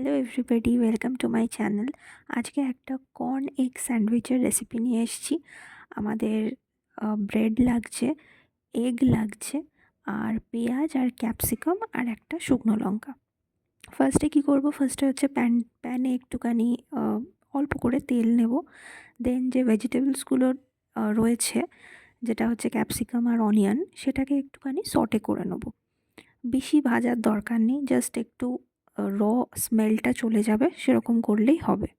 Hello everybody, welcome to my channel. আজকে একটা corn egg স্যান্ডউইচের recipe নিয়ে এসেছি। আমাদের ব্রেড লাগছে, এগ লাগছে, আর পেঁয়াজ আর ক্যাপসিকাম আর একটা শুকনো লঙ্কা। ফার্স্টে কী করব, ফার্স্টে হচ্ছে প্যানে একটুখানি অল্প করে তেল নেব। দেন যে ভেজিটেবলসগুলো রয়েছে, যেটা হচ্ছে ক্যাপসিকাম আর অনিয়ন, সেটাকে একটুখানি সটে করে নেব। বেশি ভাজার দরকার নেই, জাস্ট একটু র স্মেলটা চলে যাবে সেরকম করলেই হবে।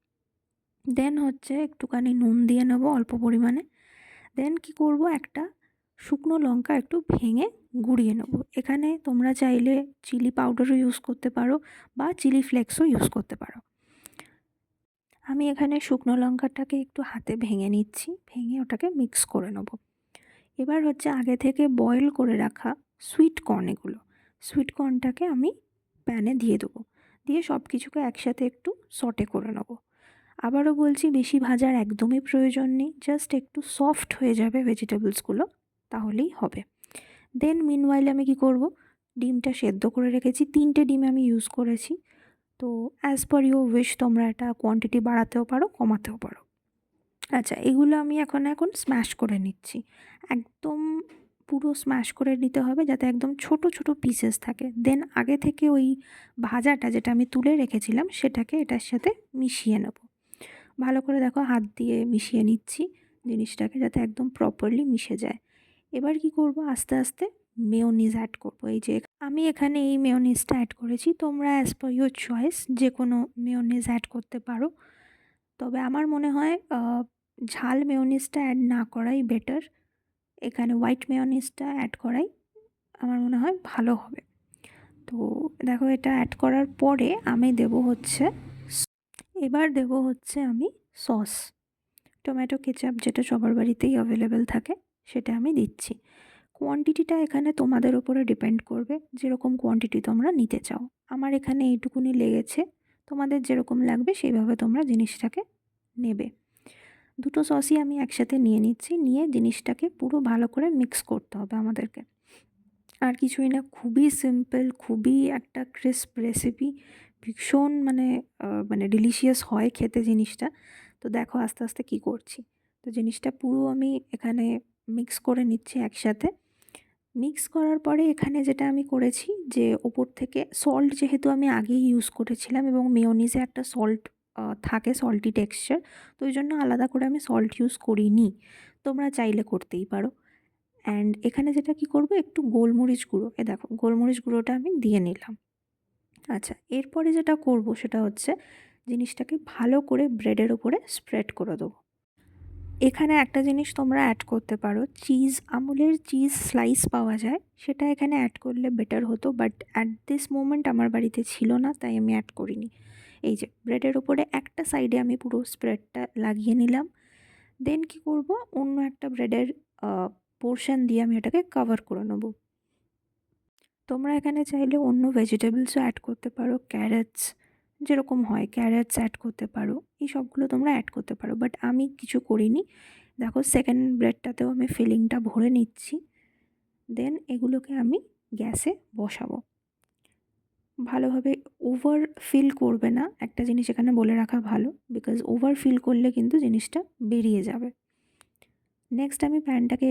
দেন হচ্ছে একটুখানি নুন দিয়ে নেব অল্প পরিমাণে। দেন কি করব, একটা শুকনো লঙ্কা একটু ভেঙে গুঁড়িয়ে নেব। এখানে তোমরা চাইলে চিলি পাউডারও ইউজ করতে পারো বা চিলি ফ্লেক্সও ইউজ করতে পারো। আমি এখানে শুকনো লঙ্কাটাকে একটু হাতে ভেঙে নিচ্ছি, ভেঙে ওটাকে মিক্স করে নেব। এবার হচ্ছে আগে থেকে বয়েল করে রাখা সুইট কর্ন, এগুলো সুইট কর্নটাকে আমি প্যানে দিয়ে দেবো। দিয়ে সব কিছুকে একসাথে একটু সটে করে নেব। আবারও বলছি, বেশি ভাজার একদমই প্রয়োজন নেই, জাস্ট একটু সফট হয়ে যাবে ভেজিটেবলসগুলো, তাহলেই হবে। দেন মিনওয়াইল আমি কি করব, ডিমটা সেদ্ধ করে রেখেছি, 3টে ডিম আমি ইউজ করেছি। তো অ্যাজ পার ইউর উইশ, তোমরা এটা কোয়ান্টিটি বাড়াতেও পারো, কমাতেও পারো। আচ্ছা, এগুলো আমি এখন স্ম্যাশ করে নিচ্ছি। একদম পুরো স্ম্যাশ করে নিতে হবে, যাতে একদম ছোট ছোট পিসেস থাকে। দেন আগে থেকে ওই ভাজাটা যেটা আমি তুলে রেখেছিলাম, সেটাকে এটার সাথে মিশিয়ে নেব। ভালো করে দেখো, হাত দিয়ে মিশিয়ে নিচ্ছি জিনিসটাকে, যাতে একদম প্রপারলি মিশে যায়। এবার কি করব, আস্তে আস্তে মেয়োনিজ অ্যাড করব। এই যে আমি এখানে এই মেয়োনিজটা অ্যাড করেছি, তোমরা অ্যাজ পার ইউর চয়েস যে কোনো মেয়োনিজ অ্যাড করতে পারো। তবে আমার মনে হয় ঝাল মেয়োনিজটা অ্যাড না করাই বেটার। এখানে হোয়াইট মেয়োনিজটা অ্যাড করাই আমার মনে হয় ভালো হবে। তো দেখো, এটা অ্যাড করার পরে আমি এবার দেব হচ্ছে আমি সস, টমেটো কেচাপ, যেটা সবার বাড়িতেই অ্যাভেলেবেল থাকে, সেটা আমি দিচ্ছি। কোয়ান্টিটিটা এখানে তোমাদের উপরে ডিপেন্ড করবে, যেরকম কোয়ান্টিটি তোমরা নিতে চাও। আমার এখানে এইটুকুনি লেগেছে, তোমাদের যেরকম লাগবে সেইভাবে তোমরা জিনিসটাকে নেবে। দুটো সসই আমি একসাথে নিয়ে নিচ্ছি, নিয়ে জিনিসটাকে পুরো ভালো করে মিক্স করতে হবে আমাদেরকে। আর কিছুই না, খুবই সিম্পল, খুবই একটা ক্রিস্প রেসিপি, ভীষণ মানে ডিলিশিয়াস হয় খেতে জিনিসটা। তো দেখো আস্তে আস্তে কী করছি। তো জিনিসটা পুরো আমি এখানে মিক্স করে নিচ্ছি একসাথে। মিক্স করার পরে এখানে যেটা আমি করেছি, যে ওপর থেকে সল্ট, যেহেতু আমি আগেই ইউজ করেছিলাম এবং মেয়োনিজে একটা সল্ট থাকে, সল্টি টেক্সচার, তো ওই জন্য আলাদা করে আমি সল্ট ইউজ করিনি। তোমরা চাইলে করতেই পারো। অ্যান্ড এখানে যেটা কি করব, একটু গোলমরিচ গুঁড়ো, দেখো গোলমরিচ গুঁড়োটা আমি দিয়ে নিলাম। আচ্ছা, এরপরে যেটা করব সেটা হচ্ছে জিনিসটাকে ভালো করে ব্রেডের ওপরে স্প্রেড করে দেবো। এখানে একটা জিনিস তোমরা অ্যাড করতে পারো, চিজ, আমুলের চিজ স্লাইস পাওয়া যায়, সেটা এখানে অ্যাড করলে বেটার হতো, বাট অ্যাট দিস মোমেন্ট আমার বাড়িতে ছিল না, তাই আমি অ্যাড করিনি। এই যে ব্রেডের ওপরে একটা সাইডে আমি পুরো স্প্রেডটা লাগিয়ে নিলাম। দেন কি করব, অন্য একটা ব্রেডের পোর্শন দিয়ে আমি এটাকে কভার করে নেব। তোমরা এখানে চাইলে অন্য ভেজিটেবলসও অ্যাড করতে পারো, ক্যারেটস, যেরকম হয় ক্যারেটস অ্যাড করতে পারো, এই সবগুলো তোমরা অ্যাড করতে পারো, বাট আমি কিছু করিনি। দেখো, সেকেন্ড ব্রেডটাতেও আমি ফিলিংটা ভরে নিচ্ছি। দেন এগুলোকে আমি গ্যাসে বসাবো। ভালোভাবে ওভার ফিল করবে না, একটা জিনিস এখানে বলে রাখা ভালো, বিকজ ওভার ফিল করলে কিন্তু জিনিসটা বেরিয়ে যাবে। নেক্সট আমি প্যানটাকে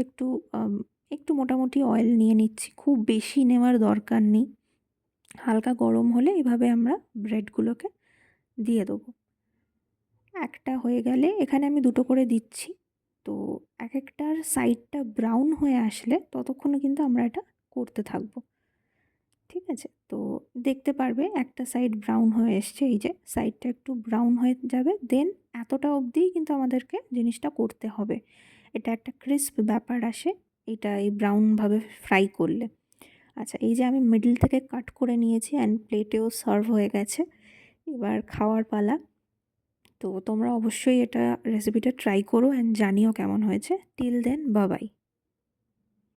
একটু মোটামুটি অয়েল নিয়ে নিচ্ছি, খুব বেশি নেওয়ার দরকার নেই। হালকা গরম হলে এভাবে আমরা ব্রেডগুলোকে দিয়ে দেবো। একটা হয়ে গেলে এখানে আমি দুটো করে দিচ্ছি। তো এক একটার সাইডটা ব্রাউন হয়ে আসলে ততক্ষণে কিন্তু আমরা এটা করতে থাকবো। ঠিক আছে, তো দেখতে পারবে একটা সাইড ব্রাউন হয়ে এসছে, এই যে সাইডটা একটু ব্রাউন হয়ে যাবে, দেন এতটা অবধিই কিন্তু আমাদেরকে জিনিসটা করতে হবে। এটা একটা ক্রিস্প ব্যাপার আসে এটা এই ব্রাউনভাবে ফ্রাই করলে। আচ্ছা, এই যে আমি মিডল থেকে কাট করে নিয়েছি অ্যান্ড প্লেটেও সার্ভ হয়ে গেছে। এবার খাওয়ার পালা। তো তোমরা অবশ্যই এটা রেসিপিটা ট্রাই করো অ্যান্ড জানিও কেমন হয়েছে। Till then, bye by.